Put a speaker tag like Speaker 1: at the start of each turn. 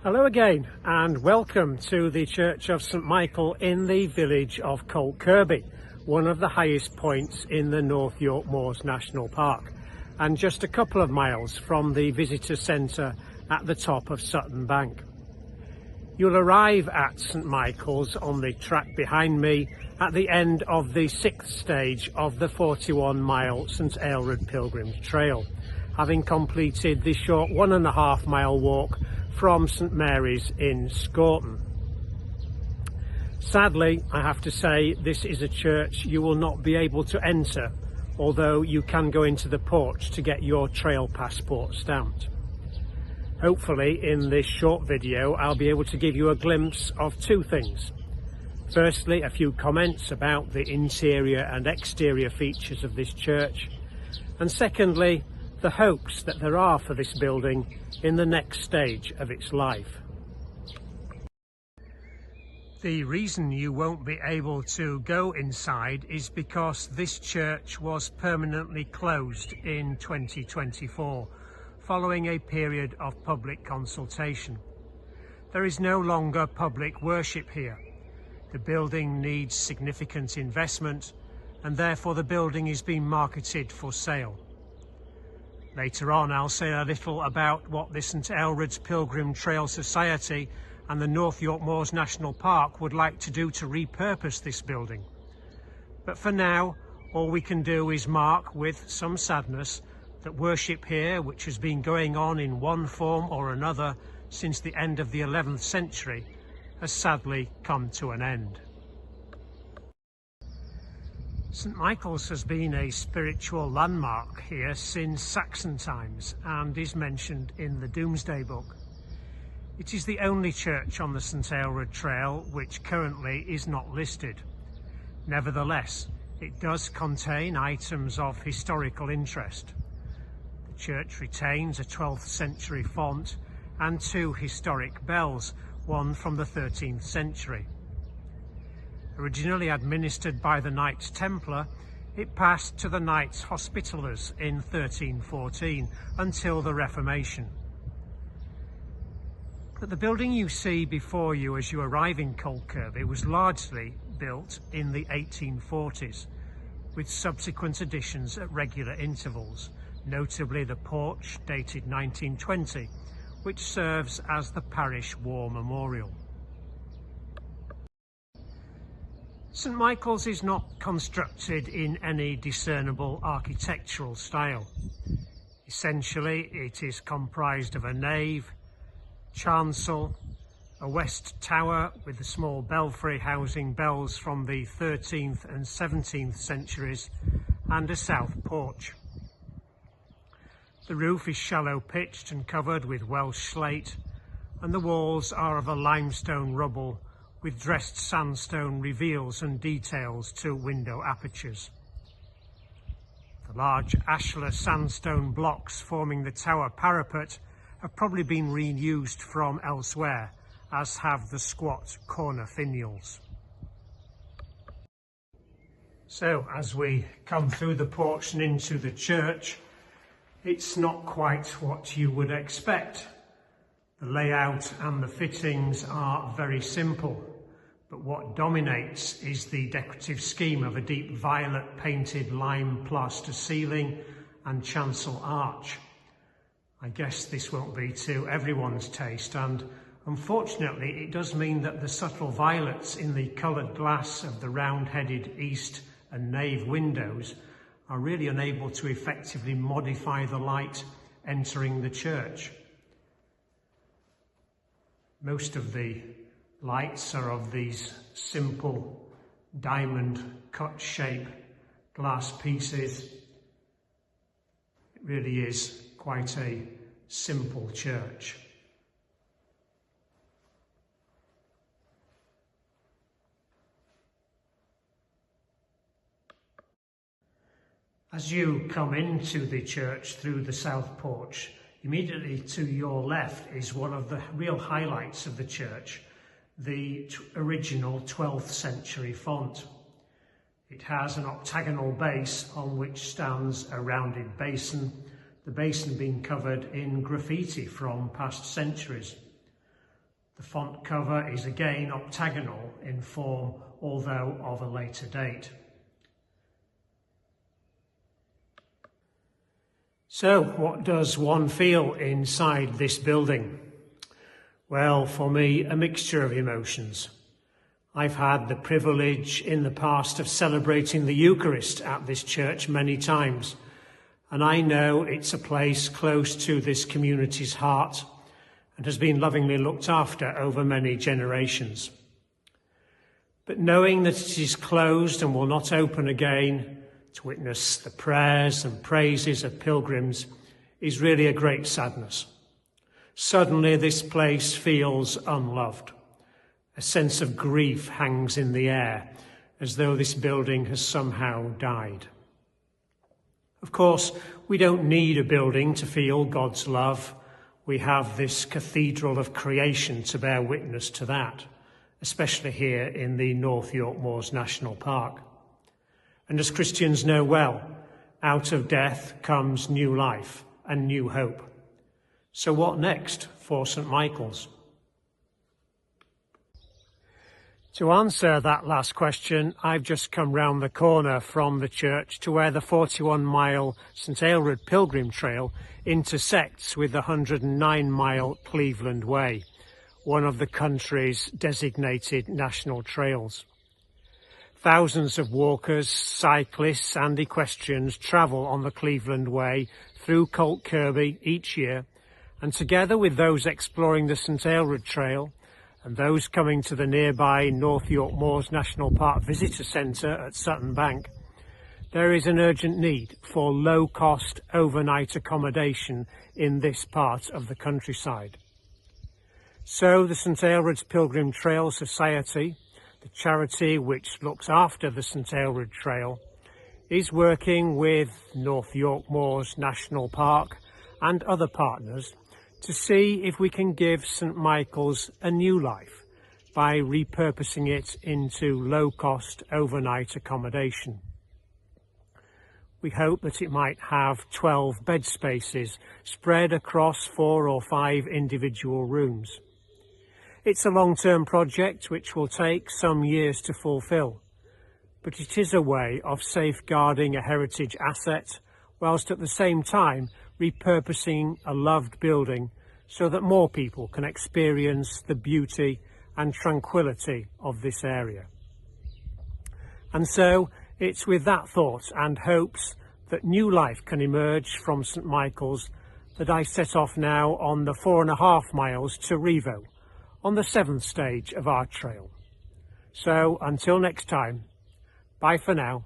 Speaker 1: Hello again and welcome to the Church of St Michael in the village of Cold Kirkby, one of the highest points in the North York Moors National Park, and just a couple of miles from the visitor centre at the top of Sutton Bank. You'll arrive at St Michael's on the track behind me at the end of the 6th stage of the 41-mile St Aelred Pilgrim Trail, having completed the short 1.5-mile walk from St Mary's in Scorton. Sadly, I have to say, this is a church you will not be able to enter, although you can go into the porch to get your trail passport stamped. Hopefully, in this short video, I'll be able to give you a glimpse of two things. Firstly, a few comments about the interior and exterior features of this church, and secondly, the hopes that there are for this building in the next stage of its life. The reason you won't be able to go inside is because this church was permanently closed in 2024 following a period of public consultation. There is no longer public worship here. The building needs significant investment and therefore the building is being marketed for sale. Later on, I'll say a little about what the St Aelred's Pilgrim Trail Society and the North York Moors National Park would like to do to repurpose this building. But for now, all we can do is mark with some sadness that worship here, which has been going on in one form or another since the end of the 11th century, has sadly come to an end. St Michael's has been a spiritual landmark here since Saxon times and is mentioned in the Domesday Book. It is the only church on the St Aelred Trail which currently is not listed. Nevertheless, it does contain items of historical interest. The church retains a 12th century font and two historic bells, one from the 13th century. Originally administered by the Knights Templar, it passed to the Knights Hospitallers in 1314 until the Reformation. But the building you see before you as you arrive in Cold Kirkby was largely built in the 1840s, with subsequent additions at regular intervals, notably the porch dated 1920, which serves as the parish war memorial. St Michael's is not constructed in any discernible architectural style. Essentially, it is comprised of a nave, chancel, a west tower with a small belfry housing bells from the 13th and 17th centuries, and a south porch. The roof is shallow pitched and covered with Welsh slate, and the walls are of a limestone rubble with dressed sandstone reveals and details to window apertures. The large ashlar sandstone blocks forming the tower parapet have probably been reused from elsewhere, as have the squat corner finials. So as we come through the porch and into the church, it's not quite what you would expect. The layout and the fittings are very simple, but what dominates is the decorative scheme of a deep violet painted lime plaster ceiling and chancel arch. I guess this won't be to everyone's taste, and unfortunately it does mean that the subtle violets in the coloured glass of the round-headed east and nave windows are really unable to effectively modify the light entering the church. Most of the lights are of these simple diamond cut shape glass pieces. It really is quite a simple church. As you come into the church through the south porch, immediately to your left is one of the real highlights of the church, the original 12th century font. It has an octagonal base on which stands a rounded basin, the basin being covered in graffiti from past centuries. The font cover is again octagonal in form, although of a later date. So, what does one feel inside this building? Well, for me, a mixture of emotions. I've had the privilege in the past of celebrating the Eucharist at this church many times, and I know it's a place close to this community's heart and has been lovingly looked after over many generations. But knowing that it is closed and will not open again to witness the prayers and praises of pilgrims is really a great sadness. Suddenly this place feels unloved. A sense of grief hangs in the air, as though this building has somehow died. Of course, we don't need a building to feel God's love. We have this cathedral of creation to bear witness to that, especially here in the North York Moors National Park. And as Christians know well, out of death comes new life and new hope. So what next for St. Michael's? To answer that last question, I've just come round the corner from the church to where the 41-mile St. Aelred Pilgrim Trail intersects with the 109-mile Cleveland Way, one of the country's designated national trails. Thousands of walkers, cyclists and equestrians travel on the Cleveland Way through Cold Kirkby each year, and together with those exploring the St. Aelred Trail and those coming to the nearby North York Moors National Park Visitor Centre at Sutton Bank, there is an urgent need for low-cost overnight accommodation in this part of the countryside. So the St. Aelred's Pilgrim Trail Society, the charity which looks after the St. Aelred Trail, is working with North York Moors National Park and other partners to see if we can give St. Michael's a new life by repurposing it into low-cost overnight accommodation. We hope that it might have 12 bed spaces spread across 4 or 5 individual rooms. It's a long-term project which will take some years to fulfil, but it is a way of safeguarding a heritage asset whilst at the same time repurposing a loved building so that more people can experience the beauty and tranquility of this area. And so it's with that thought and hopes that new life can emerge from St. Michael's that I set off now on the 4.5 miles to Revo, on the 7th stage of our trail. So until next time, bye for now.